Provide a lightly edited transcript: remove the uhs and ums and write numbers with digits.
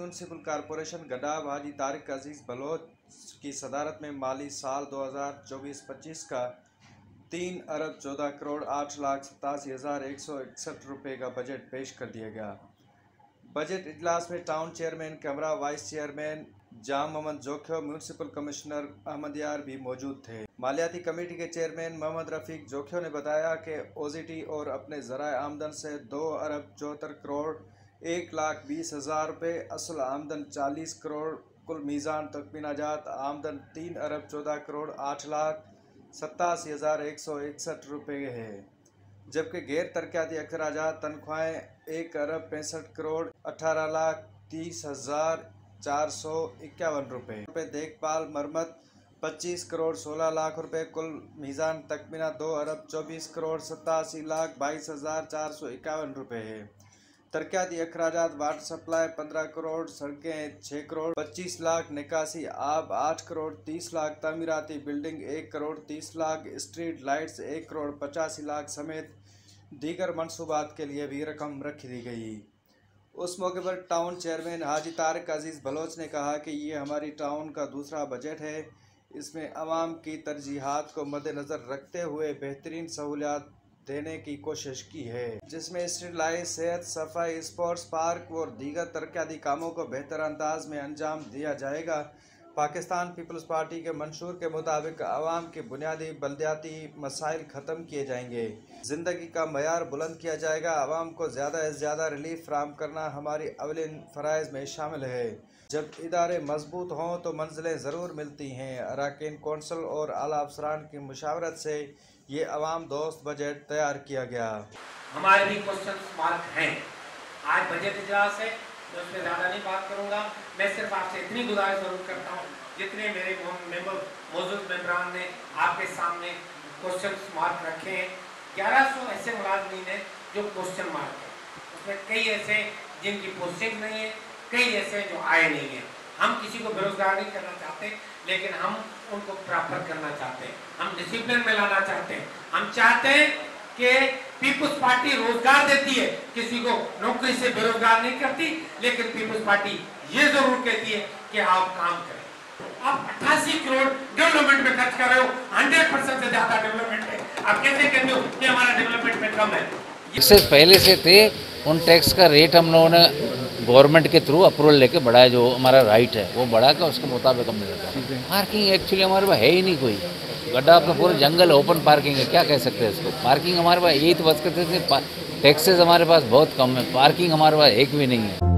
Municipal corporation गडाब हाजी तारिक अजीज़ Bloch की सदारत में माली साल 2024-25 का 3 अरब 14 करोड़ 8,87,161 रुपये का बजट पेश कर दिया गया। बजट इजलास में टाउन चेयरमैन कमरा, वाइस चेयरमैन जाम मोहम्मद जोखियो, म्यूनसिपल कमिश्नर अहमद यार भी मौजूद थे। मालियाती कमेटी के चेयरमैन मोहम्मद रफीक जोखियो ने बताया कि ओजीटी और अपने ज़राए आमदन से 2 अरब 74 करोड़ 1,20,000 रुपये, असल आमदन 40 करोड़, कुल मीज़ान तकमीनाजात आमदन 3 अरब 14 करोड़ 8,87,161 रुपये है, जबकि गैर तरक्याती अखराजात तनख्वाहें 1 अरब 65 करोड़ 18,30,451 रुपये, देखभाल मरम्मत 25 करोड़ 16 लाख रुपए, कुल मीज़ान तकमीना 2 अरब 24 करोड़ 87,22,451 रुपये है। तरक्याती अखराजात वाटर सप्लाई 15 करोड़, सड़कें 6 करोड़ 25 लाख, निकासी आब 8 करोड़ 30 लाख, तामीराती building 1 crore 30 lakh, street lights 1 crore 85 lakh समेत दीगर मनसूबात के लिए भी रकम रख दी गई। उस मौके पर टाउन चेयरमैन हाजी तारिक अजीज़ बलोच ने कहा कि ये हमारी टाउन का दूसरा बजट है। इसमें अवाम की तरजीहात को मद्देनज़र रखते हुए बेहतरीन सहूलियात देने की कोशिश की है, जिसमें स्ट्रीट लाइट, सेहत, सफाई, स्पोर्ट्स पार्क और दीगर तरक्याती कामों को बेहतर अंदाज में अंजाम दिया जाएगा। पाकिस्तान पीपल्स पार्टी के मंशूर के मुताबिक आवाम के बुनियादी बल्दियाती मसाइल ख़त्म किए जाएंगे, ज़िंदगी का मयार बुलंद किया जाएगा। आवाम को ज़्यादा से ज़्यादा रिलीफ फराहम करना हमारी अवलिन फ़राइज़ में शामिल है। जब इदारे मजबूत हों तो मंजिलें ज़रूर मिलती हैं। अरकान कौंसल और आला अफसरान की मुशावरत से ये अवाम दोस्त बजट तैयार किया गया। हमारे भी क्वेश्चन मार्क हैं। आज बजट इजलास है, मैं उसमें ज़्यादा नहीं बात करूँगा। मैं सिर्फ आपसे इतनी गुजारिश जरूर करता हूँ, जितने मेरे मौजूद मेंबरान ने आपके सामने क्वेश्चन मार्क रखे हैं, 1100 ऐसे मुलाजमीन हैं जो क्वेश्चन मार्क है। उसमें कई ऐसे जिनकी पोस्टिंग नहीं है, कई ऐसे जो आए नहीं है। हम किसी को बेरोजगार नहीं करना चाहते, लेकिन हम उनको प्रॉपर करना चाहते हैं, हम डिसिप्लिन में लाना चाहते हैं। हम चाहते हैं कि पीपल्स पार्टी रोजगार देती है, किसी को नौकरी से बेरोजगार नहीं करती, लेकिन पीपल्स पार्टी ये जरूर कहती है कि आप काम करें। आप 88 करोड़ डेवलपमेंट में खर्च कर रहे हो, 100% से ज्यादा डेवलपमेंट है। आप कैसे कहते हो कि हमारा डेवलपमेंट में कम है? इससे पहले से थे उन टैक्स का रेट हम लोगों ने गवर्नमेंट के थ्रू अप्रूवल लेके बढ़ाया, जो हमारा राइट है वो बढ़ा के उसके मुताबिक हमने रखा। पार्किंग एक्चुअली हमारे पास है ही नहीं कोई, गड्ढा अपना पूरा जंगल ओपन पार्किंग है, क्या कह सकते हैं इसको। पार्किंग हमारे पास यही तो बस करते थे, टैक्सेस हमारे पास बहुत कम है, पार्किंग हमारे पास एक भी नहीं है।